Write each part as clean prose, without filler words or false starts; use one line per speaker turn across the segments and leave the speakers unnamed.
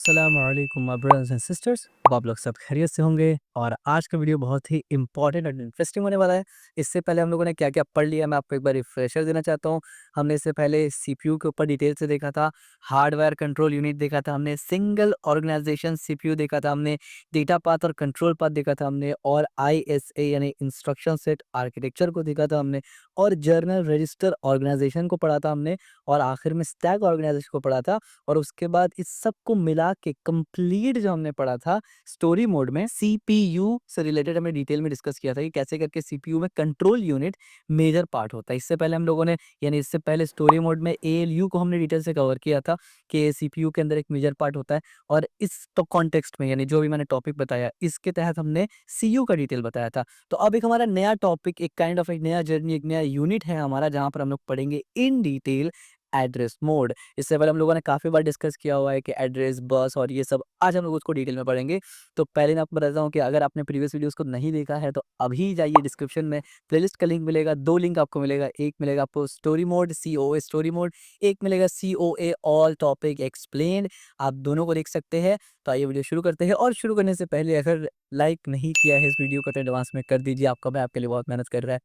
अस्सलामुअलैकुम my brothers and sisters. आप लोग सब खैरियत से होंगे और आज का वीडियो बहुत ही इंपॉर्टेंट और इंटरेस्टिंग होने वाला है। इससे पहले हम लोगों ने क्या-क्या पढ़ लिया मैं आपको एक बार रिफ्रेशर देना चाहता हूँ। हमने इससे पहले सीपीयू के ऊपर डिटेल से देखा था, हार्डवेयर कंट्रोल यूनिट देखा था हमने, सिंगल ऑर्गेनाइजेशन सीपीयू देखा था हमने, डेटा पाथ और कंट्रोल पाथ देखा था हमने और आईएसए यानी इंस्ट्रक्शन सेट आर्किटेक्चर को देखा था हमने और जर्नल रजिस्टर ऑर्गेनाइजेशन को पढ़ा था हमने और आखिर में स्टैक ऑर्गेनाइजेशन को पढ़ा था। और उसके बाद इस सब को मिला के कंप्लीट जो हमने पढ़ा था स्टोरी मोड में सीपीयू से रिलेटेड हमने डिटेल में डिस्कस किया था कि कैसे करके सीपीयू में कंट्रोल यूनिट मेजर पार्ट होता है। इससे पहले हम लोगों ने इससे पहले स्टोरी मोड में एएलयू को हमने डिटेल से कवर किया था कि सीपीयू के अंदर एक मेजर पार्ट होता है और इस तो कॉन्टेक्स्ट में यानी जो भी मैंने टॉपिक बताया इसके तहत हमने सीयू का डिटेल बताया था। तो अब एक हमारा नया टॉपिक एक काइंड ऑफ एक नया जर्नी एक नया यूनिट है हमारा जहाँ पर हम लोग पढ़ेंगे इन डिटेल एड्रेस मोड। इससे पहले हम लोगों ने काफ़ी बार डिस्कस किया हुआ है कि एड्रेस, बस और ये सब आज हम लोग उसको डिटेल में पढ़ेंगे। तो पहले मैं आपको बताता हूँ कि अगर आपने प्रीवियस वीडियोज़ को नहीं देखा है तो अभी जाइए डिस्क्रिप्शन में प्लेलिस्ट का लिंक मिलेगा, 2 लिंक आपको मिलेगा। एक मिलेगा आपको story mode COA story mode, एक मिलेगा सीओए ऑल टॉपिक एक्सप्लेन्ड। आप दोनों को देख सकते हैं। तो आइए वीडियो शुरू करते हैं और शुरू करने से पहले अगर लाइक नहीं किया है इस वीडियो को तो एडवांस में कर दीजिए, आपका भाई आपके लिए बहुत मेहनत कर रहा है।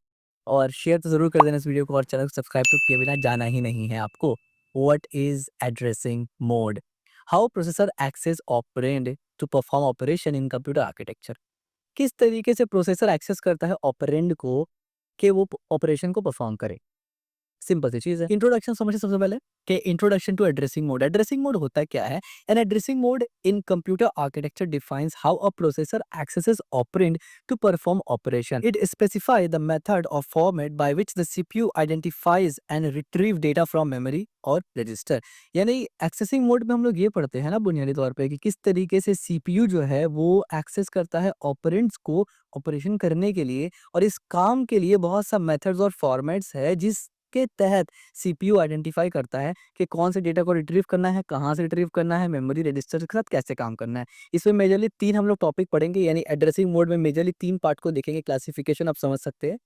और शेयर तो ज़रूर कर देना इस वीडियो को और चैनल को सब्सक्राइब तो किए बिना जाना ही नहीं है आपको। What is addressing mode? How processor access operand to perform operation in computer architecture? किस तरीके से प्रोसेसर एक्सेस करता है ऑपरेंड को कि वो ऑपरेशन को परफॉर्म करे। सिंपल सी चीज़ है। इंट्रोडक्शन समझिए सबसे पहले कि introduction to addressing mode. Addressing mode होता क्या है? An addressing mode in computer architecture defines how a processor accesses operand to perform operation. It specify the method और format by which the CPU identifies and retrieve data from memory और register. यानी accessing mode में हम लोग ये पढ़ते हैं ना बुनियादी तौर पे कि किस तरीके से सीपीयू जो है वो एक्सेस करता है ऑपरेंड्स को ऑपरेशन करने के लिए और इस काम के लिए बहुत सा मेथड्स और फॉर्मेट्स है जिस के तहत सीपीयू आइडेंटिफाई करता है कि कौन से डेटा को रिट्रीव करना है, कहाँ से रिट्रीव करना है, मेमोरी रजिस्टर के साथ कैसे काम करना है। इसमें मेजरली 3 हम लोग टॉपिक पढ़ेंगे यानी एड्रेसिंग मोड में मेजरली 3 पार्ट को देखेंगे, क्लासिफिकेशन आप समझ सकते हैं।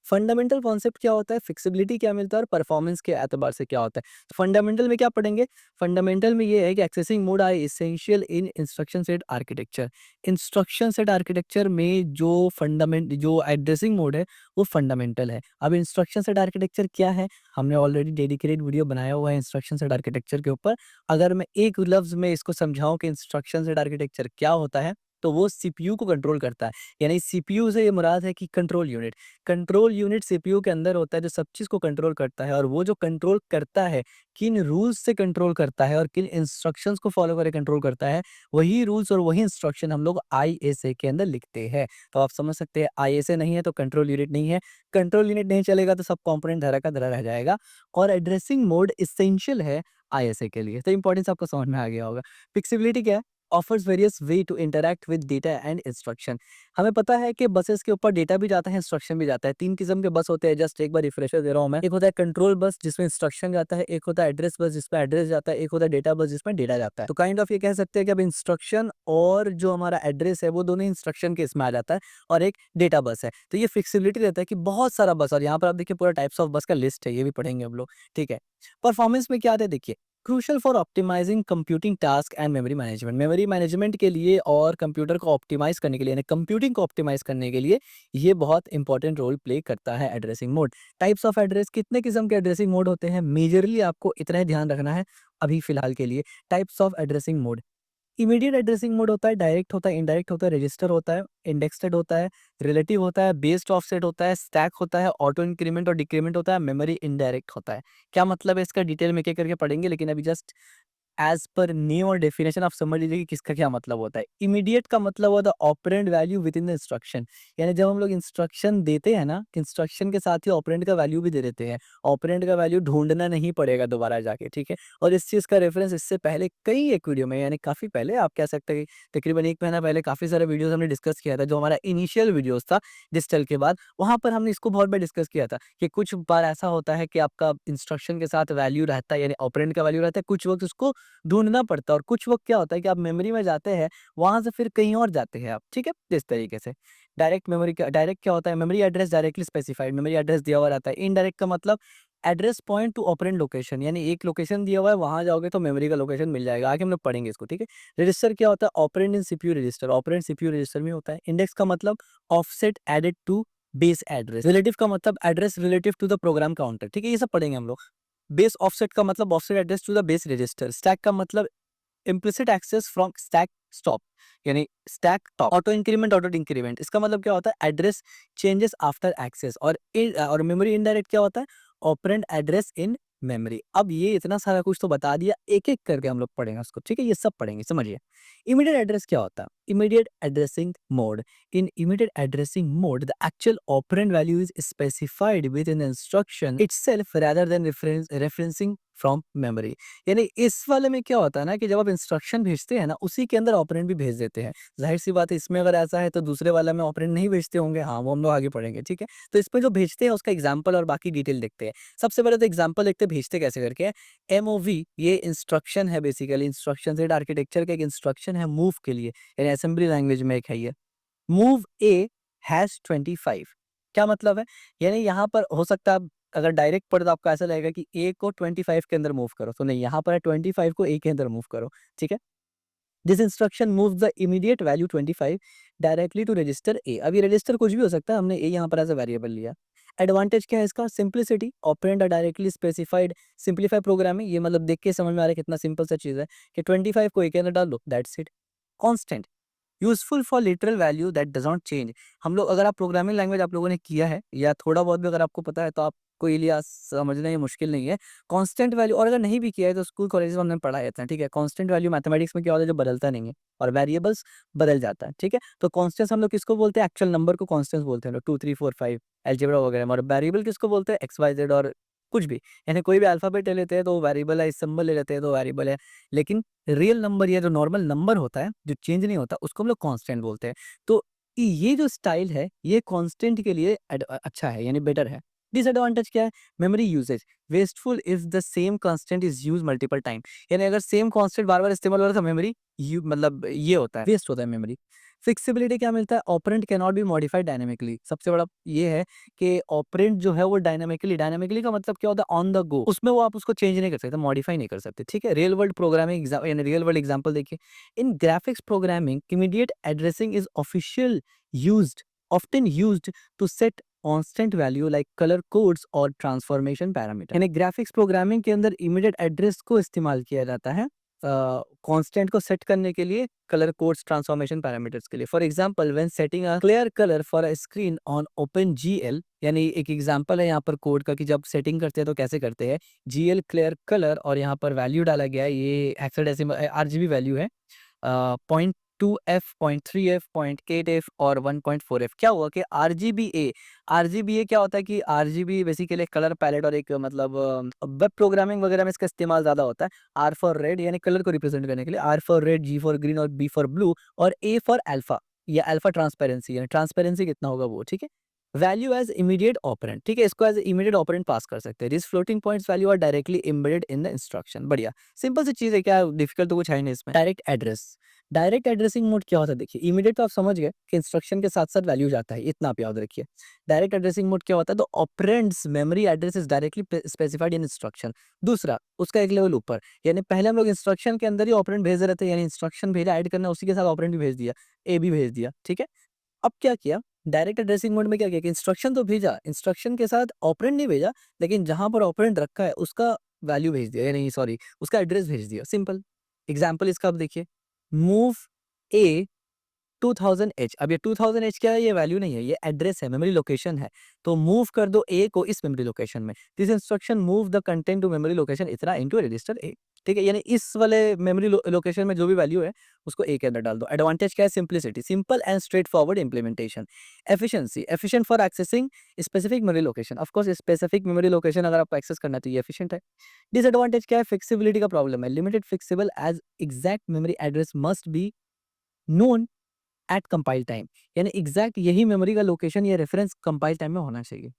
फंडामेंटल कॉन्सेप्ट क्या होता है, फिक्सिबिलिटी क्या मिलता है और परफॉर्मेंस के एतबार से क्या होता है। फंडामेंटल में क्या पढ़ेंगे? फंडामेंटल में ये है कि accessing mode are essential in instruction set architecture. Instruction set architecture में जो एड्रेसिंग मोड है वो फंडामेंटल है। अब इंस्ट्रक्शन सेट आर्किटेक्चर क्या है? हमने ऑलरेडी डेडिकेटेड वीडियो बनाया हुआ है इंस्ट्रक्शन सेट आर्किटेक्चर के ऊपर। अगर मैं एक लफ्ज़ में इसको समझाऊँ कि इंस्ट्रक्शन सेट आर्किटेक्चर क्या होता है, तो वो सीपीयू को कंट्रोल करता है। यानी सीपीयू से ये मुराद है कि control unit. Control unit CPU के अंदर होता है जो सब चीज़ को कंट्रोल करता है और वो जो कंट्रोल करता है, किन रूल्स से कंट्रोल करता है और किन इंस्ट्रक्शंस को फॉलो करके कंट्रोल करता है, वही रूल्स और वही इंस्ट्रक्शन हम लोग आईएसए के अंदर लिखते हैं। तो आप समझ सकते हैं आईएसए नहीं है तो कंट्रोल यूनिट नहीं है। कंट्रोल यूनिट नहीं चलेगा तो सब कंपोनेंट धरा का धरा रह जाएगा और एड्रेसिंग मोड एसेंशियल है आईएसए के लिए। तो इंपॉर्टेंस आपको समझ में आ गया होगा। फिक्सिबिलिटी क्या है? Offers various way to interact with data and instruction. हमें पता है कि बसेस के ऊपर डेटा भी जाता है, इंस्ट्रक्शन भी जाता है। 3 किस्म के बस होते हैं, जस्ट एक बार रिफ्रेशर दे रहा हूँ मैं। एक होता है कंट्रोल बस जिसमें इंस्ट्रक्शन जाता है, एक होता है एड्रेस बस जिसमें एड्रेस जाता है, एक होता है डेटा बस जिसमें डेटा जाता है। तो काइंड ऑफ ये कह सकते हैं कि अब इंस्ट्रक्शन और जो हमारा एड्रेस है वो दोनों इंस्ट्रक्शन के इसमें आ जाता है और एक डेटा बस है। तो ये फ्लेक्सिबिलिटी रहता है कि बहुत सारा बस और यहाँ पर आप देखिए पूरा टाइप्स ऑफ बस का लिस्ट है, ये भी पढ़ेंगे हम लोग, ठीक है। परफॉर्मेंस में क्या आता है देखिए, crucial for optimising computing task and memory management. Memory management के लिए और कंप्यूटर को ऑप्टिमाइज करने के लिए यानी कंप्यूटिंग को ऑप्टिमाइज करने के लिए ये बहुत इंपॉर्टेंट रोल प्ले करता है addressing mode. Types of address, कितने किस्म के एड्रेसिंग मोड होते हैं? मेजरली आपको इतना ही ध्यान रखना है अभी फिलहाल के लिए। Types of addressing mode, immediate addressing mode होता है, डायरेक्ट होता है, इनडायरेक्ट होता है, रजिस्टर होता है, इंडेक्सेड होता है, रिलेटिव होता है, बेस्ड ऑफसेट होता है, स्टैक होता है, ऑटो इंक्रीमेंट और डिक्रीमेंट होता है, मेमोरी इनडायरेक्ट होता है। क्या मतलब है इसका डिटेल में एक-एक करके पढ़ेंगे लेकिन अभी जस्ट एज़ पर नेम और डेफिनेशन आप समझ लीजिए कि किसका क्या मतलब होता है। इमीडिएट का मतलब होता है operand value within the instruction. यानी जब हम लोग इंस्ट्रक्शन देते हैं ना, इंस्ट्रक्शन के साथ ही ऑपरेंड का वैल्यू भी दे देते हैं। ऑपरेंड का वैल्यू ढूँढना नहीं पड़ेगा दोबारा जाके, ठीक है? और इस चीज़ का रेफरेंस इससे पहले कई एक वीडियो में यानी काफ़ी पहले आप कह सकते हैं कि तकरीबन 1 महीना पहले काफ़ी सारे वीडियोज़ हमने डिस्कस किया था, जो हमारा इनिशियल वीडियोज़ था डिजिटल के बाद। वहाँ पर हमने इसको बहुत बार डिस्कस किया था कि कुछ बार ऐसा होता है कि आपका इंस्ट्रक्शन के साथ वैल्यू रहता है यानी ऑपरेंड का वैल्यू रहता है, कुछ वक़्त उसको ढूँढना पड़ता है और कुछ वक़्त क्या होता है कि आप मेमोरी में जाते हैं, वहाँ से फिर कहीं और जाते हैं आप, ठीक है? इस तरीके से। डायरेक्ट क्या होता है? Memory address directly specified, memory address दिया हुआ रहता है। इनडायरेक्ट का मतलब address point two operand location, यानी एक लोकेशन दिया हुआ है, वहां जाओगे तो मेमोरी का लोकेशन मिल जाएगा। आगे हम लोग पढ़ेंगे इसको, ठीक है। रजिस्टर क्या होता है? Operand in CPU register, operand CPU register में होता है। इंडेक्स का मतलब offset added to base address. Relative का मतलब address relative to the program counter, ठीक है, ये सब पढ़ेंगे हम लोग। बेस ऑफसेट का मतलब offset address to the base register. Stack का मतलब implicit access from stack stop, यानी stack top. Auto increment, auto increment, इसका मतलब क्या होता है? Address changes after access. और मेमोरी इनडायरेक्ट क्या होता है? Operand address in memory. अब ये इतना सारा कुछ तो बता दिया, एक एक करके हम लोग पढ़ेंगे उसको, ठीक है, ये सब पढ़ेंगे, समझिए। इमीडिएट एड्रेस क्या होता है? Immediate addressing mode. In immediate addressing mode, the actual operand value is specified within the instruction itself rather than referencing from memory। यानी इस वाले में क्या होता है ना कि जब आप इंस्ट्रक्शन भेजते हैं ना, उसी के अंदर ऑपरेंड भी भेज देते हैं। जाहिर सी बात है, इसमें अगर ऐसा है तो दूसरे वाला में ऑपरेंड नहीं भेजते होंगे। हाँ, वो हम लोग आगे पढ़ेंगे, ठीक है। तो इसमें जो भेजते हैं उसका एग्जाम्पल और बाकी डिटेल देखते हैं। सबसे पहले तो एग्जाम्पल देखते हैं भेजते कैसे करके। एमओवी ये इंस्ट्रक्शन है, बेसिकली इंस्ट्रक्शन सेट आर्किटेक्चर का एक इंस्ट्रक्शन है मूव के लिए, यानी असेंबली लैंग्वेज में एक है ये। मूव ए हैश 25, क्या मतलब है? यानी यहाँ पर हो सकता है अगर डायरेक्ट पढ़े तो आपको ऐसा लगेगा कि ए को 25 के अंदर मूव करो, तो नहीं, यहाँ पर है 25 को ए के अंदर मूव करो, ठीक है। This instruction move the immediate value 25 directly to register A. अब ये रजिस्टर कुछ भी हो सकता है, हमने ए यहाँ पर एज अ वेरिएबल लिया। एडवांटेज क्या है इसका? Simplicity, operand are directly specified. Simplify programming, ये मतलब देख के समझ में आ रहा है कितना सिंपल सा चीज है कि 25 को ए के अंदर डाल दो, that's it. Constant, useful for literal value that does not change. हम लोग, अगर आप प्रोग्रामिंग लैंग्वेज आप लोगों ने किया है या थोड़ा बहुत भी अगर आपको पता है तो आपको ये लिया समझना ये मुश्किल नहीं है। कांस्टेंट वैल्यू, और अगर नहीं भी किया है तो स्कूल कॉलेज में हमने पढ़ा जाता है, ठीक है। कांस्टेंट वैल्यू मैथमेटिक्स में क्या होता है? जो बदलता नहीं है, और वेरिएबल्स बदल जाता है, ठीक है। तो कांस्टेंट्स हम लोग किसको बोलते हैं? एक्चुअल नंबर को कांस्टेंट्स बोलते हैं, 2 3 4 5 अलजेब्रा वगैरह में। और वेरिएबल किसको बोलते हैं? एक्स वाई जेड और कुछ भी, यानी कोई भी अल्फाबेट ले लेते हैं तो वेरिएबल है, सिंबल ले लेते हैं तो वेरिएबल है। लेकिन रियल नंबर या जो नॉर्मल नंबर होता है जो चेंज नहीं होता, उसको हम लोग कांस्टेंट बोलते हैं। तो ये जो स्टाइल है ये कांस्टेंट के लिए अच्छा है, यानी बेटर है। डिसएडवांटेज क्या है? Memory usage, wasteful if the same constant is use multiple time. यानी अगर सेम कांस्टेंट बार बार इस्तेमाल हो रहा था, मेमोरी मतलब ये होता है, वेस्ट होता है मेमोरी। फिक्सिबिलिटी क्या मिलता है? Operand can not be modified dynamically. सबसे बड़ा ये है कि ऑपरेंट जो है वो डायनेमिकली का मतलब क्या होता है? ऑन द गो, उसमें वो आप उसको चेंज नहीं कर सकते, मॉडिफाई नहीं कर सकते, ठीक है। रियल वर्ल्ड प्रोग्रामिंग यानी रियल वर्ल्ड एग्जांपल देखिए। In graphics programming immediate addressing is official used often used to set constant value like colour codes और ट्रांसफॉर्मेशन पैरामीटर। यानी ग्राफिक्स प्रोग्रामिंग के अंदर इमीडिएट एड्रेस को इस्तेमाल किया जाता है कांस्टेंट को सेट करने के लिए, कलर कोड्स, ट्रांसफॉर्मेशन पैरामीटर्स के लिए। For example when setting a clear colour for a screen on open GL, यानी एक एग्जांपल है यहाँ पर कोड का कि जब सेटिंग करते हैं तो कैसे करते हैं। जीएल क्लियर कलर, और यहाँ पर वैल्यू डाला गया है, ये हेक्साडेसिमल आरजीबी वैल्यू है, 0.2f, 0.3f, 0.8f और 1.4f। क्या हुआ कि आरजीबीए क्या होता है कि आरजीबी बेसिकली कलर पैलेट और एक मतलब वेब प्रोग्रामिंग वगैरह में इसका इस्तेमाल ज्यादा होता है। आर फॉर रेड, यानी कलर को रिप्रेजेंट करने के लिए, R for red, G for green और बी फॉर ब्लू, और ए फॉर अल्फा, या अल्फा ट्रांसपेरेंसी, यानी ट्रांसपेरेंसी कितना होगा वो, ठीक है। वैल्यू एज इमीडिएट ऑपरेंट, ठीक है, इसको एज इमीडिएट ऑपरेंट पास कर सकते हैं। This floating points value are directly embedded in the instruction. बढ़िया, सिंपल सी चीज है, क्या डिफिकल्ट तो कुछ है नहीं इसमें। Direct address, direct addressing mode क्या होता है? देखिए, इमीडिएट तो आप समझ गए कि इंस्ट्रक्शन के साथ साथ वैल्यू जाता है, इतना आप याद रखिए। डायरेक्ट एड्रेसिंग मोड क्या होता है? तो operands memory address is directly specified in instruction. दूसरा, उसका एक लेवल ऊपर, यानी पहले हम लोग इंस्ट्रक्शन के अंदर ही ऑपरेंड भेज रहे थे, यानी इंस्ट्रक्शन भेजा, ऐड करना, उसी के साथ ऑपरेंड भी भेज दिया, ए भी भेज दिया, ठीक है। अब क्या किया? डायरेक्ट एड्रेसिंग मोड में क्या किया कि इंस्ट्रक्शन तो भेजा, इंस्ट्रक्शन के साथ ऑपरेंड नहीं भेजा, लेकिन जहां पर ऑपरेंड रखा है उसका वैल्यू भेज दिया, या नहीं सॉरी, उसका एड्रेस भेज दिया, सिंपल। एग्जाम्पल इसका आप देखिए, मूव ए 2000h। अब ये 2000h क्या है? ये वैल्यू नहीं है, ये एड्रेस है, मेमोरी लोकेशन है। तो मूव कर दो ए को इस मेमोरी लोकेशन में। This instruction move the content to memory location इतना इनटू रजिस्टर ए, ठीक है। यानी इस वाले मेमोरी लोकेशन में जो भी वैल्यू है उसको ए के अंदर डाल दो। एडवांटेज क्या है? Simplicity, simple and straight forward implementation. Efficiency, efficient for accessing specific memory location. Of course specific memory location अगर आपको एक्सेस करना है तो ये एफिशिएंट है। डिसएडवांटेज क्या है? फ्लेक्सिबिलिटी का प्रॉब्लम है, limited flexible as exact memory address must be known at compile time, यानी एग्जैक्ट यही मेमोरी का लोकेशन या रेफरेंस कंपाइल टाइम में होना चाहिए।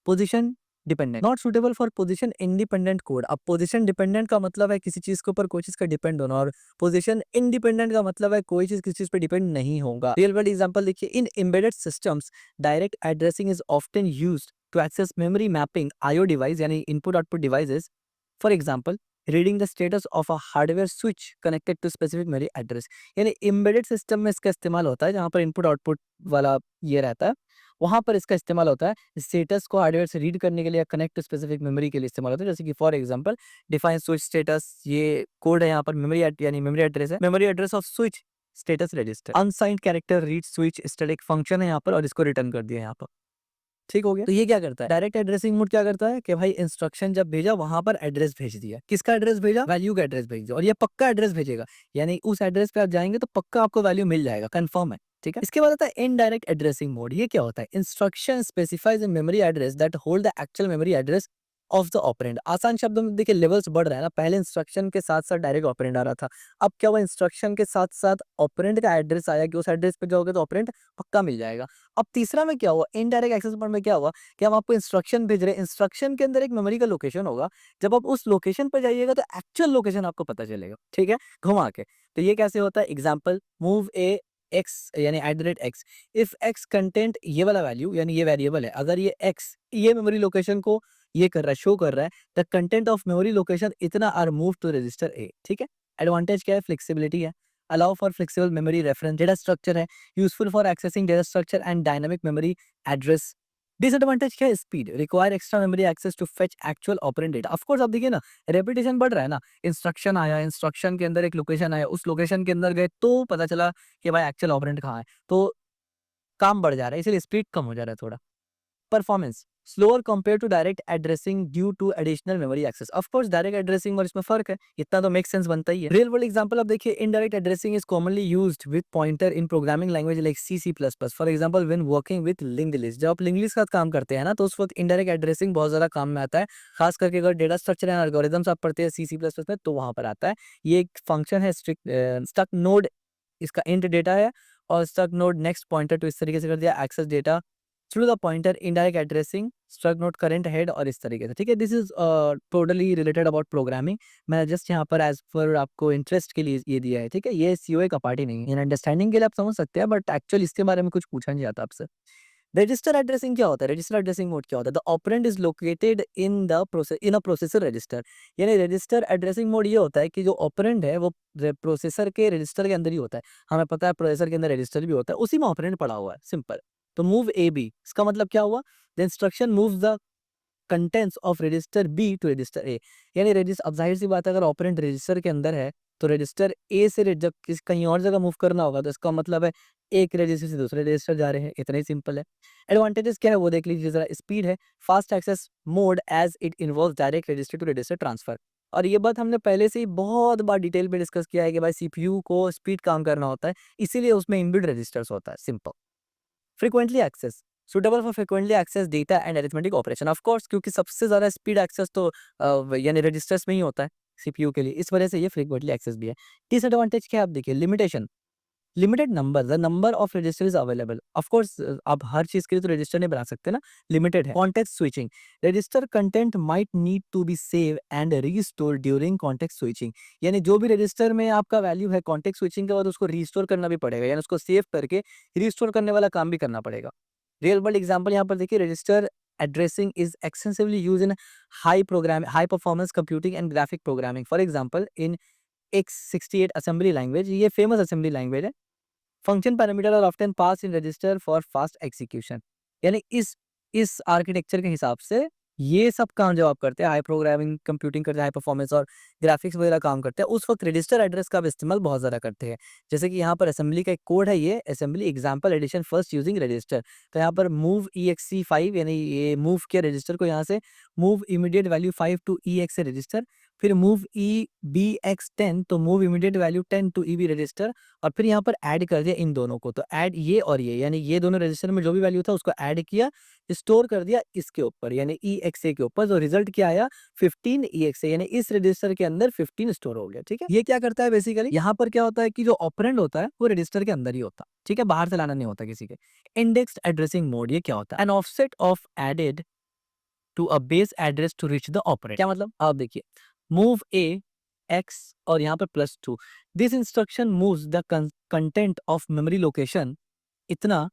Position dependent, not suitable for position independent code. अब पोजीशन डिपेंडेंट का मतलब है किसी चीज के ऊपर कोई चीज का डिपेंड होना, और पोजीशन इंडिपेंडेंट का मतलब है कोई चीज किसी चीज पर डिपेंड नहीं होगा। रियल वर्ल्ड एग्जांपल देखिए, in embedded systems direct addressing is often used to access memory mapping IO device यानी input output devices. For example, reading the status of a hardware switch connected to specific memory address. यानी embedded system में इसका इस्तेमाल होता है जहाँ पर input output वाला ये रहता है, वहाँ पर इसका इस्तेमाल होता है स्टेटस को हार्डवेयर से रीड करने के लिए या कनेक्ट टू स्पेसिफिक मेमोरी के लिए इस्तेमाल होता है। जैसे कि for example define switch status, ये कोड है यहाँ पर मेमोरी यानी मेमोरी एड्रेस है, memory address off switch status register, unsigned character reed switch static function है यहाँ पर और इसको रिटर्न कर दिया यहाँ पर। ठीक हो गया। तो ये क्या करता है, डायरेक्ट एड्रेसिंग मोड क्या करता है कि भाई इंस्ट्रक्शन जब भेजा वहां पर एड्रेस भेज दिया, किसका एड्रेस भेजा, वैल्यू का एड्रेस भेज दिया, और ये पक्का एड्रेस भेजेगा, यानी उस एड्रेस पे आप जाएंगे तो पक्का आपको वैल्यू मिल जाएगा, कंफर्म है। ठीक है, इसके बाद आता है इनडायरेक्ट एड्रेसिंग मोड। ये क्या होता है, instruction specifies in memory address that hold the actual memory address of the operand. आसान शब्दों में देखिए लेवल्स बढ़ रहा है ना, पहले इंस्ट्रक्शन के साथ साथ डायरेक्ट ऑपरेंड आ रहा था, अब क्या हुआ, इंस्ट्रक्शन के साथ साथ ऑपरेंड का एड्रेस आया कि उस एड्रेस पे जाओगे तो ऑपरेंड पक्का मिल जाएगा। अब तीसरा में क्या हुआ, इनडायरेक्ट एक्सेस मोड में क्या हुआ कि हम आपको इंस्ट्रक्शन भेज रहे हैं, इंस्ट्रक्शन के अंदर एक मेमोरी का लोकेशन होगा, जब आप उस लोकेशन पर जाइएगा तो एक्चुअल लोकेशन आपको पता चलेगा। ठीक है, घुमा के। तो ये कैसे होता है, एग्जाम्पल मूव ए एक्स यानी @x, इफ x कंटेंट ये वाला वैल्यू यानी ये वेरिएबल है, अगर ये x ये मेमोरी लोकेशन को ये कर रहा है, शो कर रहा है, the content of memory location इतना R move to register A. ठीक है, एडवांटेज क्या है, फ्लेक्सिबिलिटी है, allow for flexible memory reference, data structure है, useful for accessing data structure and dynamic memory address. Disadvantage क्या है, speed, require extra memory access to fetch actual operand data. Of course आप देखिए ना, repetition बढ़ रहा है ना, इंस्ट्रक्शन आया, इंस्ट्रक्शन के अंदर एक लोकेशन आया, उस लोकेशन के अंदर गए तो पता चला कि भाई एक्चुअल ऑपरेंड कहाँ है, तो काम बढ़ जा रहा है, इसलिए स्पीड कम हो जा रहा है थोड़ा। Performance slower compare to direct addressing due to additional memory access. Of course direct addressing और इसमें फर्क है, इतना तो मेक सेंस बनता ही है। रियल वर्ल्ड एग्जांपल आप देखिए, indirect addressing is commonly used with pointer in programming language like C++। For example when working with linked list, जब आप लिंक्ड लिस्ट के साथ काम करते हैं ना, तो उस वक्त इनडायरेक्ट एड्रेसिंग बहुत ज्यादा काम में आता है, खास करके अगर डेटा स्ट्रक्चर एंड एल्गोरिथम्स आप पढ़ते हैं C++ में तो वहां पर आता है। ये एक फंक्शन है स्टक नोड, इसका इंट डेटा है, और स्टक नोड नेक्स्ट पॉइंटर टू इस तरीके से कर दिया, access data through the pointer, indirect addressing, struct node current head और इस तरीके से। ठीक है, this is totally related about programming, मैं जस्ट यहाँ पर एज पर आपको इंटरेस्ट के लिए ये दिया है। ठीक है, ये सीओए का पार्ट ही नहीं है, अंडरस्टैंडिंग के लिए आप समझ सकते हैं, बट एक्चुअली इसके बारे में कुछ पूछा नहीं जाता आपसे। रजिस्टर एड्रेसिंग क्या होता है, रजिस्टर एड्रेसिंग मोड क्या होता है, the operand is located in the process in a processor register. यानी रजिस्टर एड्रेसिंग मोड ये होता है कि जो ऑपरेंड है वो प्रोसेसर के रजिस्टर के अंदर ही होता है, हमें पता है प्रोसेसर के अंदर रजिस्टर भी होता है, उसी में ऑपरेंड पड़ा हुआ है, सिंपल। तो मूव ए बी, इसका मतलब क्या हुआ, the instruction moves the contents of register B to register A. यानी रजिस्टर, अब जाहिर सी बात है अगर ऑपरेंड रजिस्टर के अंदर है तो रजिस्टर ए से जब किस कहीं और जगह मूव करना होगा तो इसका मतलब है एक रजिस्टर से दूसरे रजिस्टर जा रहे हैं, इतना ही सिंपल है। एडवांटेजेस क्या है वो देख लीजिए जरा, स्पीड है, fast access mode as it involve direct register to register transfer, और ये बात हमने पहले से ही बहुत बार डिटेल में डिस्कस किया है कि भाई सीपीयू को स्पीड काम करना होता है, इसीलिए उसमें इनबिल्ट रजिस्टर्स होता है, simple. Frequently access suitable for frequently access data and arithmetic operation, of course क्योंकि सबसे ज्यादा स्पीड एक्सेस तो यानी रजिस्टर्स में ही होता है सीपीयू के लिए, इस वजह से ये फ्रीक्वेंटली एक्सेस भी है। डिसएडवांटेज क्या है, आप देखिए, limitation, limited number, the number of register is available. Of course आप हर चीज के लिए तो रजिस्टर नहीं बना सकते ना, लिमिटेड है। Context switching, register content might need to be save and restore during context switching. यानी जो भी रजिस्टर में आपका वैल्यू है, कॉन्टेक्स्ट स्विचिंग के बाद उसको रीस्टोर करना भी पड़ेगा, यानी उसको सेव करके रीस्टोर करने वाला काम भी करना पड़ेगा। रियल वर्ल्ड एग्जांपल यहाँ पर देखिए, register addressing is extensively use in high performance computing and graphic programming. For example in x68 assembly language, ये फेमस असेंबली लैंग्वेज है। Function parameter are often pass in register for fast execution. यानी इस architecture के हिसाब से ये सब काम जब आप करते हैं, हाई प्रोग्रामिंग कंप्यूटिंग करते हैं, हाई परफॉर्मेंस और ग्राफिक्स वगैरह काम करते हैं, उस वक्त रजिस्टर एड्रेस का आप इस्तेमाल बहुत ज़्यादा करते हैं। जैसे कि यहाँ पर असेंबली का एक कोड है, ये assembly example addition first using register, तो यहाँ पर मूव EXC5 यानी ये मूव किया रजिस्टर को, यहाँ से move immediate value 5 to EX से रजिस्टर, फिर मूव EBX10 तो move immediate value 10 to EB register, और फिर यहाँ पर ऐड कर दिया इन दोनों को, तो ऐड ये और ये, यानी ये दोनों रजिस्टर में जो भी वैल्यू था उसको ऐड किया, स्टोर कर दिया इसके ऊपर यानी EXA के ऊपर, तो रिजल्ट क्या आया 15 EXA, यानी इस रजिस्टर के अंदर 15 स्टोर हो गया। ठीक है, ये क्या करता है बेसिकली, यहाँ पर क्या होता है कि जो ऑपरेंड होता है वो रजिस्टर के अंदर ही होता है, ठीक है, बाहर से लाना नहीं होता किसी के। इंडेक्स्ड एड्रेसिंग मोड, ये क्या होता है, an offset of added to a base address to reach the operand. क्या मतलब, आप देखिए, मूव ए x और यहाँ पर +2, this instruction moves the content of memory location इतना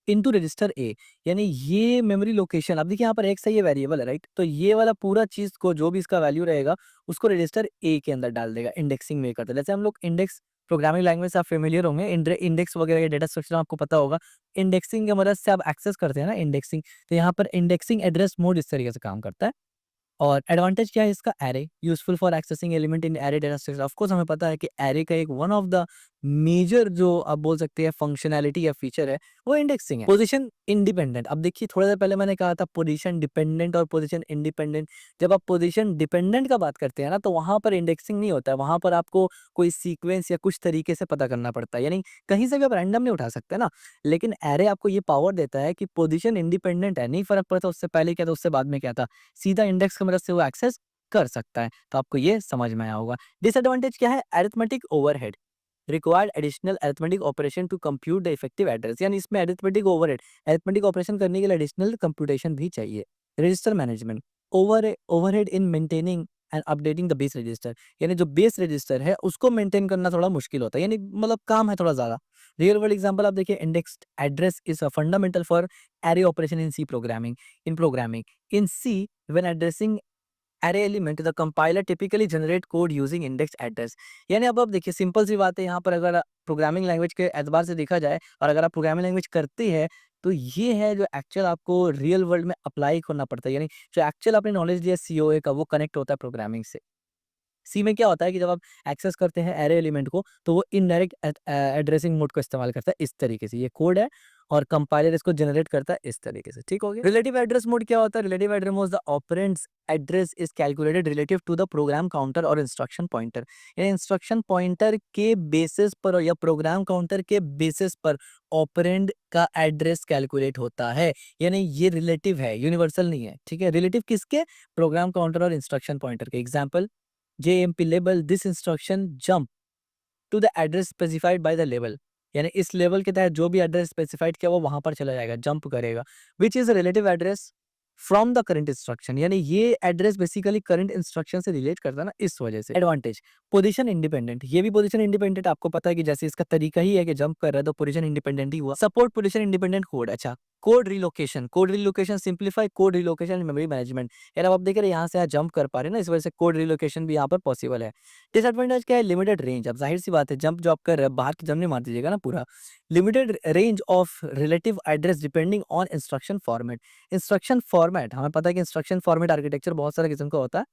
इनटू रजिस्टर ए, यानी ये मेमोरी लोकेशन, अब देखिए यहाँ पर एक्स है, ये वेरिएबल है, राइट? तो ये वाला पूरा चीज़ को जो भी इसका वैल्यू रहेगा उसको रजिस्टर ए के अंदर डाल देगा। इंडेक्सिंग में करता है, जैसे हम लोग इंडेक्स प्रोग्रामिंग लैंग्वेज से आप फेमिलियर होंगे, इंडेक्स वगैरह के डेटा स्ट्रक्चर आपको पता होगा। इंडेक्सिंग की मदद से आप एक्सेस करते हैं ना, इंडेक्सिंग, तो यहाँ पर इंडेक्सिंग एड्रेस मोड इस तरीके से काम करता है। और एडवांटेज क्या है इसका, array useful for accessing element in array data structure. Of course हमें पता है कि एरे का एक वन ऑफ द मेजर जो आप बोल सकते हैं फंक्शनैलिटी या फीचर है वो इंडेक्सिंग है। पोजीशन इंडिपेंडेंट, अब देखिए थोड़ा देर पहले मैंने कहा था पोजीशन डिपेंडेंट और पोजीशन इंडिपेंडेंट। जब आप पोजीशन डिपेंडेंट का बात करते हैं ना, तो वहां पर इंडेक्सिंग नहीं होता है, वहां पर आपको कोई सीक्वेंस या कुछ तरीके से पता करना पड़ता है, यानी कहीं से भी आप रैंडम नहीं उठा सकते ना। लेकिन एरे आपको ये पावर देता है कि पोजीशन इंडिपेंडेंट है, नहीं फर्क पड़ता उससे पहले क्या था उससे बाद में क्या था, सीधा इंडेक्स की मदद से वो एक्सेस कर सकता है। तो आपको ये समझ में आया होगा। डिसएडवांटेज क्या है, arithmetic overhead, required additional arithmetic operation to compute the effective address, यानी इसमें अरिथमेटिक ओवरहेड, अरिथमेटिक ऑपरेशन करने के लिए एडिशनल कंप्यूटेशन भी चाहिए। Register management, overhead in maintaining and updating the base register, यानी जो बेस रजिस्टर है उसको मेंटेन करना थोड़ा मुश्किल होता है, यानी मतलब काम है थोड़ा ज्यादा। रियल वर्ल्ड एग्जांपल आप देखिए, indexed address is a fundamental for array operation in C programming. In programming, in C, when addressing array element, the compiler typically generate code using indexed address. यानी अब देखिए सिंपल सी बात है, यहाँ पर अगर प्रोग्रामिंग लैंग्वेज के एतबार से देखा जाए और अगर आप प्रोग्रामिंग लैंग्वेज करते हैं, तो ये है जो एक्चुअल आपको रियल वर्ल्ड में अप्लाई करना पड़ता है, यानी जो एक्चुअल आपने नॉलेज लिया सीओए का वो कनेक्ट होता है प्रोग्रामिंग से। सी में क्या होता है कि जब आप एक्सेस करते हैं एरे एलिमेंट को, तो वो इनडायरेक्ट एड्रेसिंग मोड का इस्तेमाल करता है इस तरीके से, ये कोड है और कंपाइलर इसको जनरेट करता है इस तरीके से, ठीक हो गया। रिलेटिव एड्रेस मोड क्या होता है, relative address mode the operands address is calculated relative to the program counter और इंस्ट्रक्शन पॉइंटर, यानी इंस्ट्रक्शन पॉइंटर के बेसिस पर या प्रोग्राम काउंटर के बेसिस पर ऑपरेंड का एड्रेस कैलकुलेट होता है, यानी ये रिलेटिव है, यूनिवर्सल नहीं है, ठीक है। रिलेटिव किसके, प्रोग्राम काउंटर और इंस्ट्रक्शन पॉइंटर के। Example, JMP label this instruction jump to the address specified by the label, यानी इस लेवल के तहत जो भी एड्रेस स्पेसिफाइड किया वो वहां पर चला जाएगा, जंप करेगा। Which is relative address from the current instruction, यानी ये एड्रेस बेसिकली करंट इंस्ट्रक्शन से रिलेट करता है ना, इस वजह से। एडवांटेज, पोजीशन इंडिपेंडेंट, ये भी पोजीशन इंडिपेंडेंट, आपको पता है कि जैसे इसका तरीका ही है कि जंप कर रहा है तो पोजीशन इंडिपेंडेंट ही हुआ। सपोर्ट पोजीशन इंडिपेंडेंट कोड, अच्छा code relocation, code relocation simplify code relocation memory management, यानी अब आप देख रहे हैं यहाँ से यहाँ जंप कर पा रहे हैं ना, इस वजह से कोड रिलोकेशन भी यहाँ पर पॉसिबल है। डिसएडवांटेज क्या है, लिमिटेड रेंज, अब जाहिर सी बात है जंप जो आप कर रहे हैं बाहर की जंप नहीं मार दीजिएगा ना पूरा। Limited range of relative address depending on instruction format, instruction format हमें पता है कि इंस्ट्रक्शन फॉर्मेट आर्किटेक्चर बहुत सारे किस्म का होता है,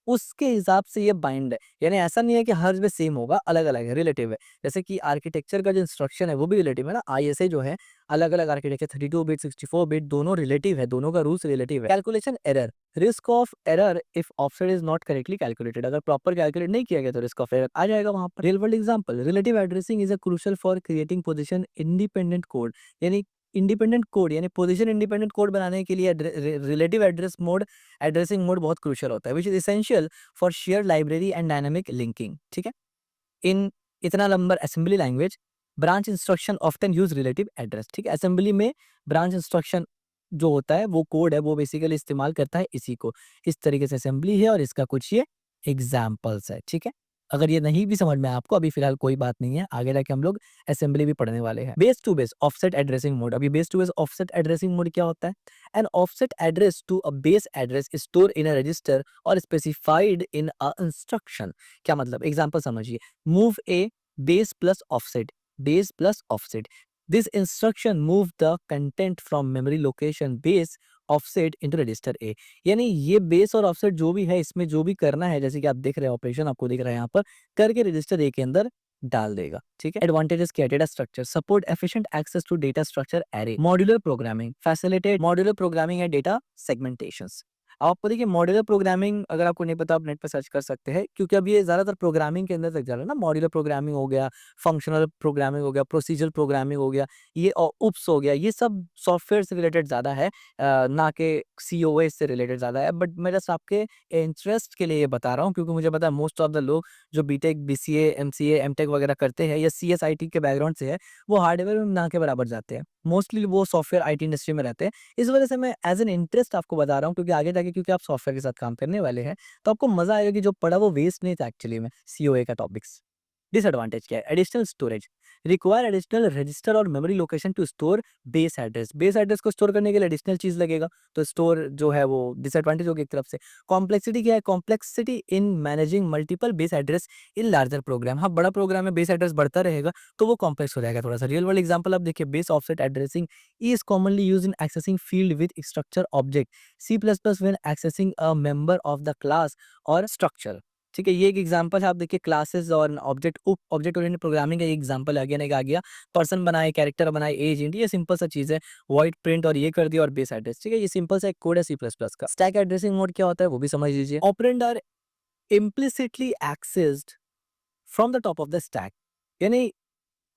उसके हिसाब से ये बाइंड है, यानी ऐसा नहीं है कि हर में सेम होगा, अलग अलग है, रिलेटिव है। जैसे कि आर्किटेक्चर का जो इंस्ट्रक्शन है वो भी रिलेटिव है ना, आईएसए जो है अलग अलग आर्किटेक्चर 32 बिट 64 बिट दोनों रिलेटिव है, दोनों का रूल्स रिलेटिव है। Calculation error, risk of error if offset is not correctly calculated, अगर प्रॉपर कैलकुलेट नहीं किया गया तो रिस्क ऑफ एरर आ जाएगा वहां पर। Real world example, relative addressing is a crucial for creating position independent code, यानी इंडिपेंडेंट कोड यानी पोजीशन इंडिपेंडेंट कोड बनाने के लिए relative address mode addressing mode बहुत क्रूशियल होता है, which is essential for share library and dynamic linking, ठीक है। इन इतना number assembly language branch instruction often use relative address, ठीक है। असेंबली में ब्रांच इंस्ट्रक्शन जो होता है वो कोड है वो बेसिकली इस्तेमाल करता है इसी को, इस तरीके से असेंबली है और इसका कुछ ये एग्जाम्पल्स है, ठीक है। अगर ये नहीं भी समझ में आया आपको अभी फिलहाल कोई बात नहीं है, आगे जाके हम लोग असेंबली भी पढ़ने वाले हैं। Base to base offset addressing mode, अभी base to base offset addressing mode क्या होता है, an offset address to a base address store in a register और स्पेसिफाइड इन अ इंस्ट्रक्शन। क्या मतलब, एग्जांपल समझिए, move A base plus offset, base plus offset, this instruction move the content from memory location base offset into register A, यानी ये base और offset जो भी है इसमें जो भी करना है, जैसे कि आप देख रहे हैं ऑपरेशन आपको दिख रहा है यहाँ पर, करके रजिस्टर ए के अंदर डाल देगा, ठीक है। एडवांटेजेस क्या है, data structure, support efficient access to data structure array, modular programming, facilitate modular programming and data segmentations. अब आपको देखिए मॉड्यूलर प्रोग्रामिंग अगर आपको नहीं पता आप नेट पर सर्च कर सकते हैं, क्योंकि अब ये ज्यादातर प्रोग्रामिंग के अंदर तक जा रहा है ना, मॉड्यूलर प्रोग्रामिंग हो गया, फंक्शनल प्रोग्रामिंग हो गया, प्रोसीजरल प्रोग्रामिंग हो गया, ये उप्स हो गया, ये सब सॉफ्टवेयर से रिलेटेड ज्यादा है, ना कि सीओए से रिलेटेड ज्यादा है। बट मैं जस्ट आपके इंटरेस्ट के लिए ये बता रहा हूँ, क्योंकि मुझे पता है मोस्ट ऑफ द लोग जो बीटेक बीसीए एमसीए एमटेक वगैरह करते हैं या सीएसआईटी के बैकग्राउंड से है, वो हार्डवेयर में ना के बराबर जाते हैं, मोस्टली वो सॉफ्टवेयर आईटी इंडस्ट्री में रहते हैं। इस वजह से मैं एज एन इंटरेस्ट आपको बता रहा हूँ, क्योंकि आगे जाके क्योंकि आप सॉफ्टवेयर के साथ काम करने वाले हैं तो आपको मजा आएगा कि जो पढ़ा वो वेस्ट नहीं था एक्चुअली में, सीओए का टॉपिक्स। डिसएडवांटेज क्या है? Additional storage, require additional register और memory location to store base address. Base address को स्टोर करने के लिए एडिशनल चीज़ लगेगा, तो स्टोर जो है वो डिसएडवांटेज होगी एक तरफ से। कॉम्प्लेक्सिटी क्या है? Complexity in managing multiple base address in larger program. हाँ, बड़ा प्रोग्राम में बेस एड्रेस बढ़ता रहेगा तो वो कॉम्प्लेक्स हो जाएगा थोड़ा-सा। रियल वर्ल्ड एग्जांपल आप देखिए, base offset addressing is commonly used in accessing field with structure object, C plus plus when accessing a member of the class और स्ट्रक्चर। ठीक है, ये एक एग्जांपल है। आप देखिए क्लासेस और ऑब्जेक्ट ऑब्जेक्ट ओरिएंटेड प्रोग्रामिंग का एग्जांपल आ गया। पर्सन बनाए, कैरेक्टर बनाए, एज इंट, ये सिंपल सा चीज़ है। वॉइड प्रिंट और ये कर दिया और बेस एड्रेस। ठीक है, ये सिंपल सा एक कोड है सी प्लस प्लस का। स्टैक एड्रेसिंग मोड क्या होता है वो भी समझ लीजिए। Operand are implicitly accessed from the top of the stack, यानी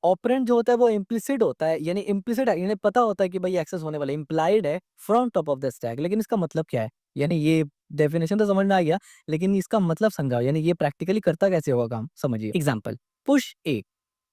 ऑपरेंड जो होता है वो इम्प्लिसिट होता है, यानी इम्प्लिसिट है, यानी पता होता है कि भाई एक्सेस होने वाला है, इम्प्लाइड है from top of the stack. लेकिन इसका मतलब क्या है? यानी ये डेफिनेशन तो समझ में आ गया, लेकिन इसका मतलब समझाओ, यानी ये प्रैक्टिकली करता कैसे होगा काम, समझिए। Example, push A,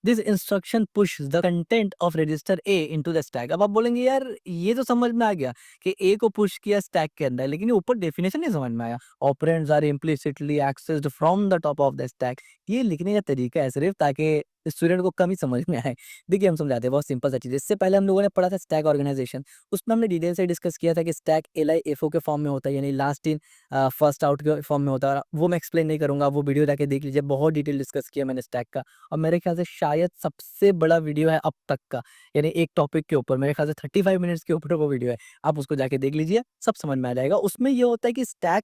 this instruction push the content of register A into the stack. अब आप बोलेंगे यार ये तो समझ में आ गया कि ए को पुश किया स्टैक के अंदर, लेकिन ये ऊपर डेफिनेशन नहीं समझ में आया। Operands are implicitly accessed from the top of the stack. ये लिखने का तरीका है सिर्फ ताकि स्टूडेंट को कम ही समझ में आए। देखिए हम समझाते हैं, बहुत सिंपल सा चीज़ है। इससे पहले हम लोगों ने पढ़ा था स्टैक ऑर्गेनाइजेशन, उसमें हमने डिटेल से डिस्कस किया था कि स्टैक LIFO के फॉर्म में होता है, यानी लास्ट इन फर्स्ट आउट के फॉर्म में होता है। वो मैं एक्सप्लेन नहीं करूंगा, वो वीडियो जाके देख लीजिए, बहुत डिटेल डिस्कस किया मैंने स्टैक का। और मेरे ख्याल से शायद सबसे बड़ा वीडियो है अब तक का, यानी एक टॉपिक के ऊपर मेरे ख्याल से 35 मिनट्स के ऊपर वो वीडियो है। आप उसको जाके देख लीजिए, सब समझ में आ जाएगा। उसमें ये होता है कि स्टैक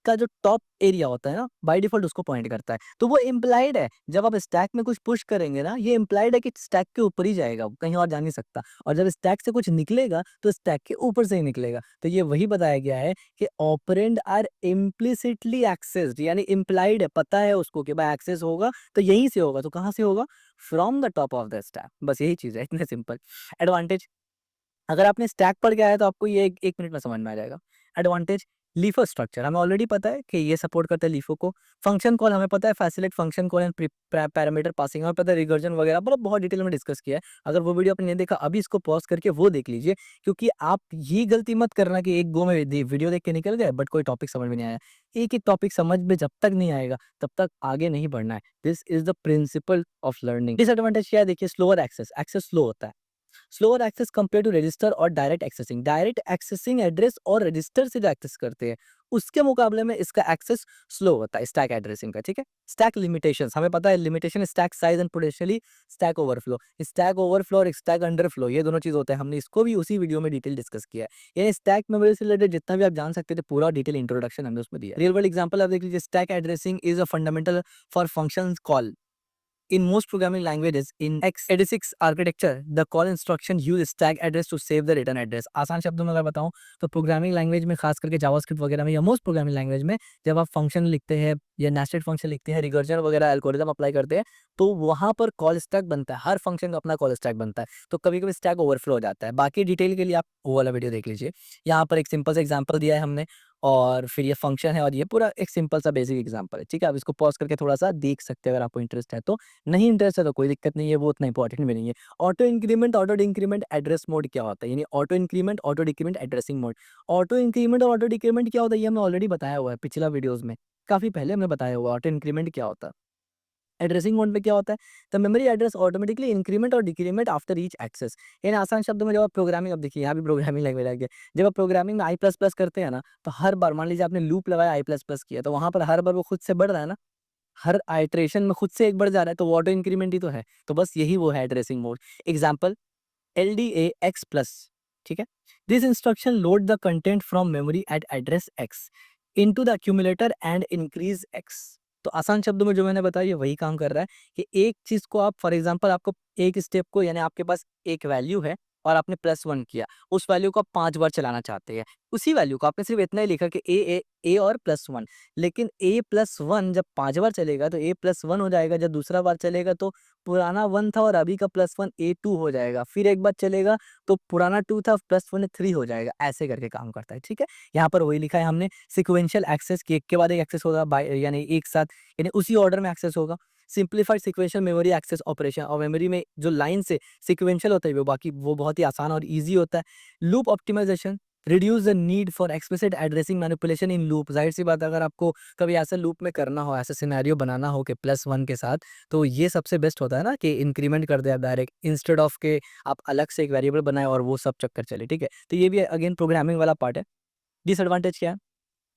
का जो टॉप एरिया होता है ना, बाय डिफ़ॉल्ट उसको पॉइंट करता है। तो वो इम्प्लाइड है, जब आप स्टैक में कुछ पुश करेंगे ना, ये इम्प्लाइड है कि स्टैक के ऊपर ही जाएगा, वो कहीं और जा नहीं सकता। और जब स्टैक से कुछ निकलेगा, तो स्टैक के ऊपर से ही निकलेगा। तो ये वही बताया गया है कि ऑपरेंड आर इम्प्लिसिटली एक्सेस्ड, यानी इम्प्लाइड है, पता है उसको कि भाई एक्सेस होगा, तो यहीं से होगा। तो कहाँ से होगा? From the top of the stack. बस यही चीज़ है, इतने सिंपल। एडवांटेज, अगर आपने स्टैक पढ़ के आया तो आपको ये 1 मिनट में समझ में आ जाएगा। एडवांटेज, लीफो स्ट्रक्चर हमें ऑलरेडी पता है कि ये सपोर्ट करता है लीफो को। फंक्शन कॉल हमें पता है, facilitate function call and parameter passing हमें पता है, रिकर्जन वगैरह मतलब बहुत डिटेल में डिस्कस किया है। अगर वो वीडियो आपने नहीं देखा, अभी इसको पॉज करके वो देख लीजिए, क्योंकि आप ये गलती मत करना कि एक गो में वीडियो देख के निकल गए बट कोई टॉपिक समझ में नहीं आया। एक एक टॉपिक समझ में जब तक नहीं आएगा तब तक आगे नहीं बढ़ना है। This is the principle of learning. Disadvantage क्या है? देखिए, स्लोअर एक्सेस, एक्सेस स्लो होता है। Slower access compare to register और direct accessing. Direct accessing address और रजिस्टर से जो एक्सेस करते हैं, उसके मुकाबले में इसका एक्सेस स्लो होता है स्टैक एड्रेसिंग का। ठीक है, स्टैक लिमिटेशंस हमें पता है, limitation stack size and potentially stack overflow. Stack overflow और स्टैक अंडरफ्लो ये दोनों चीज होते हैं, हमने इसको भी उसी वीडियो में डिटेल डिस्कस किया है। ये स्टैक मेमोरी से रिलेटेड जितना भी आप जान सकते थे, पूरा डिटेल इंट्रोडक्शन हमने उसमें दिया। रियल वर्ल्ड एग्जांपल आप देख लीजिए, stack addressing is a fundamental for functions call in most programming languages in x86 architecture, the call instruction use stack address to save the return address। आसान शब्दों में अगर बताऊं तो प्रोग्रामिंग लैंग्वेज में, खास करके जावास्क्रिप्ट वगैरह में या मोस्ट प्रोग्रामिंग लैंग्वेज में, जब आप फंक्शन लिखते हैं या नेस्टेड फंक्शन लिखते हैं, रिकर्जन वगैरह एल्गोरिदम अप्लाई करते हैं, तो वहां पर कॉल स्टैक बनता है। हर फंक्शन का अपना कॉल स्टैक बनता है, तो कभी कभी स्टैक ओवरफ्लो हो जाता है। बाकी डिटेल के लिए आप वो वाला वीडियो देख लीजिए। यहाँ पर एक सिंपल सा एग्जाम्पल दिया है हमने, और फिर ये फंक्शन है, और ये पूरा एक सिंपल सा बेसिक एग्जाम्पल है। ठीक है, आप इसको पॉज करके थोड़ा सा देख सकते हैं अगर आपको इंटरेस्ट है तो। नहीं इंटरेस्ट है तो कोई दिक्कत नहीं है, वो उतना इंपॉर्टेंट भी नहीं है। Auto increment, auto decrement address mode क्या होता है? यानी auto increment, auto decrement addressing mode. Auto increment और ऑटो डिक्रीमेंट क्या होता है ये हमने ऑलरेडी बताया हुआ है पिछला वीडियोस में, काफी पहले हमने बताया हुआ ऑटो इंक्रीमेंट क्या होता है। एड्रेसिंग मोड में क्या होता है? The memory address automatically increment और डिक्रीमेंट आफ्टर ईच एक्सेस। इन आसान शब्दों में, जब आप प्रोग्रामिंग, अब देखिए यहाँ भी प्रोग्रामिंग लैंग्वेज आ गया, जब आप प्रोग्रामिंग में आई प्लस प्लस करते हैं ना, तो हर बार मान लीजिए आपने लूप लगाया, आई प्लस प्लस किया, तो वहां पर हर बार वो खुद से बढ़ रहा है ना, हर आइटरेशन में खुद से एक बढ़ जा रहा है, तो वो ऑटो इंक्रीमेंट ही तो है। तो बस यही वो है addressing mode. Example, LDAX plus. ठीक है, this instruction load the content from memory eight address x into the accumulator and increase x. तो आसान शब्दों में जो मैंने बताया ये वही काम कर रहा है कि एक चीज को आप, फॉर एग्जांपल, आपको एक स्टेप को, यानी आपके पास एक वैल्यू है और आपने +1 किया, उस वैल्यू को आप 5 बार चलाना चाहते हैं। उसी वैल्यू को आपने सिर्फ इतना ही लिखा कि ए और +1, लेकिन A+1 जब 5 बार चलेगा तो A+1 हो जाएगा। जब दूसरा बार चलेगा तो पुराना 1 था और अभी का +1 A2 हो जाएगा। फिर एक बार चलेगा तो पुराना 2 था, +1 3 हो जाएगा। ऐसे करके काम करता है। ठीक है, यहाँ पर वही लिखा है हमने, सिक्वेंशियल एक्सेस, की एक के बाद एक एक्सेस होगा, बाय यानी एक साथ, यानी उसी ऑर्डर में एक्सेस होगा। Simplified sequential memory access operation, और मेमोरी में जो लाइन से सिक्वेंशियल होता है वो बाकी वो बहुत ही आसान और ईजी होता है। Loop optimization, reduce the need for explicit addressing manipulation in loop. जाहिर सी बात है, अगर आपको कभी ऐसा लूप में करना हो, ऐसा सिनेरियो बनाना हो कि +1 के साथ, तो ये सबसे बेस्ट होता है ना कि इंक्रीमेंट कर दे आप डायरेक्ट, इंस्टेड ऑफ के आप अलग से एक वेरिएबल बनाएं और वो सब चक्कर चले, ठीक है। तो ये भी अगेन प्रोग्रामिंग वाला पार्ट है। डिसएडवांटेज क्या है?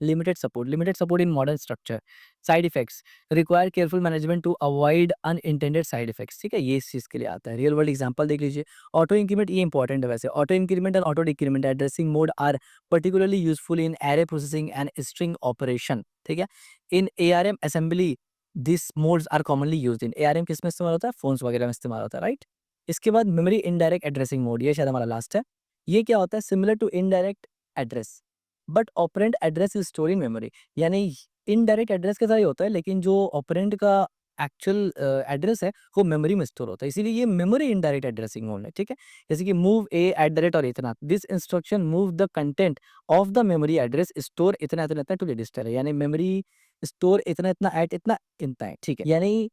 Limited support in modern structure. Side effects require careful management to avoid unintended side effects, ठीक है, ये इस चीज़ के लिए आता है। रियल वर्ल्ड एग्जांपल देख लीजिए। ऑटो इंक्रीमेंट, ये इंपॉर्टेंट है वैसे। Auto increment and auto decrement addressing mode are particularly useful in array processing and string operation, ठीक है। In ARM assembly this modes are commonly used. In ARM किस में इस्तेमाल होता है? फोन्स वगैरह में इस्तेमाल होता है, राइट। इसके बाद मेमोरी इनडायरेक्ट एड्रेसिंग मोड, ये शायद हमारा लास्ट है। ये क्या होता है? Similar to indirect address but operand address is store in memory. यानी इनडायरेक्ट एड्रेस के तरह ही होता है, लेकिन जो ऑपरेंड का एक्चुअल एड्रेस है वो मेमोरी में स्टोर होता है, इसीलिए ये मेमोरी इनडायरेक्ट एड्रेसिंग मोड है, ठीक है। जैसे कि move A at the rate और इतना, this instruction move the content of the memory address store इतना इतना इतना टू रजिस्टर है। यानी मेमोरी स्टोर इतना इतना एट इतना इतना है, ठीक है। यानी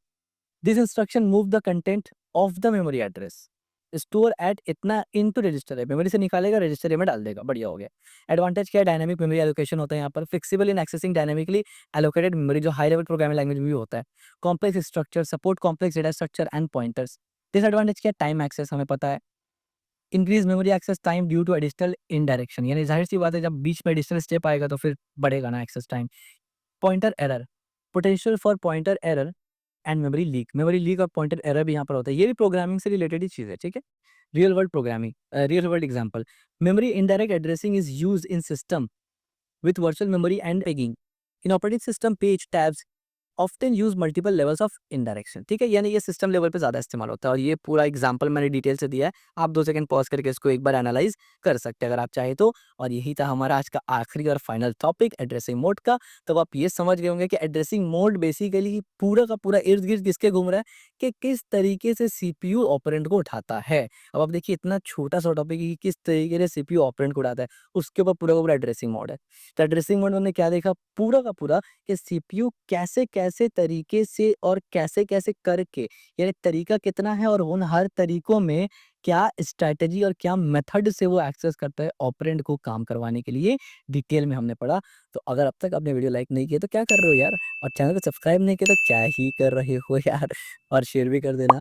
this instruction move the content of the memory address store at इतना इनटू रजिस्टर है, मेमोरी से निकालेगा रजिस्टर में डाल देगा, बढ़िया हो गया। एडवांटेज क्या है? डायनामिक मेमोरी एलोकेशन होता है यहाँ पर, flexible in accessing dynamically allocated memory, जो हाई लेवल प्रोग्रामिंग लैंग्वेज में भी होता है। Complex structure support complex data structure and pointers. Disadvantage क्या है? टाइम एक्सेस, हमें पता है। Increase memory access time due to additional indirection, यानी जाहिर सी बात है जब बीच में एडिशनल स्टेप आएगा तो फिर बढ़ेगा ना access time. Pointer error, potential for pointer error and memory leak और पॉइंटर एरर भी यहाँ पर होता है। ये भी प्रोग्रामिंग से रिलेटेड ही चीज़ है, ठीक है। Real world programming, real world example. Memory indirect addressing is used in system with virtual memory and pegging. In operating system, page tabs often use multiple levels of indirection, ठीक है। यानी ये system level पे ज़्यादा इस्तेमाल होता है, और ये पूरा एग्जांपल मैंने डिटेल से दिया है। आप 2 सेकंड पॉज करके इसको एक बार एनालाइज कर सकते हैं अगर आप चाहे तो। और यही था हमारा आज का आखिरी और फाइनल टॉपिक एड्रेसिंग मोड का। तो आप ये समझ गए होंगे कि एड्रेसिंग मोड बेसिकली पूरा का पूरा इर्द गिर्द किसके घूम रहा है, कि किस तरीके से सीपीयू ऑपरेंड को उठाता है। अब आप देखिए इतना छोटा सा टॉपिक कि किस तरीके से सीपीयू ऑपरेंड को उठाता है, उसके ऊपर पूरा का पूरा एड्रेसिंग मोड है। तो एड्रेसिंग मोड में क्या देखा? पूरा का पूरा कि सीपीयू कैसे-कैसे तरीके से और कैसे-कैसे करके, यानी तरीका कितना है और उन हर तरीकों में क्या स्ट्रैटेजी और क्या मेथड से वो एक्सेस करता है ऑपरेंड को काम करवाने के लिए, डिटेल में हमने पढ़ा। तो अगर अब तक आपने वीडियो लाइक नहीं किया तो क्या कर रहे हो यार? और चैनल को सब्सक्राइब नहीं किया तो क्या ही कर रहे हो यार? और शेयर भी कर देना।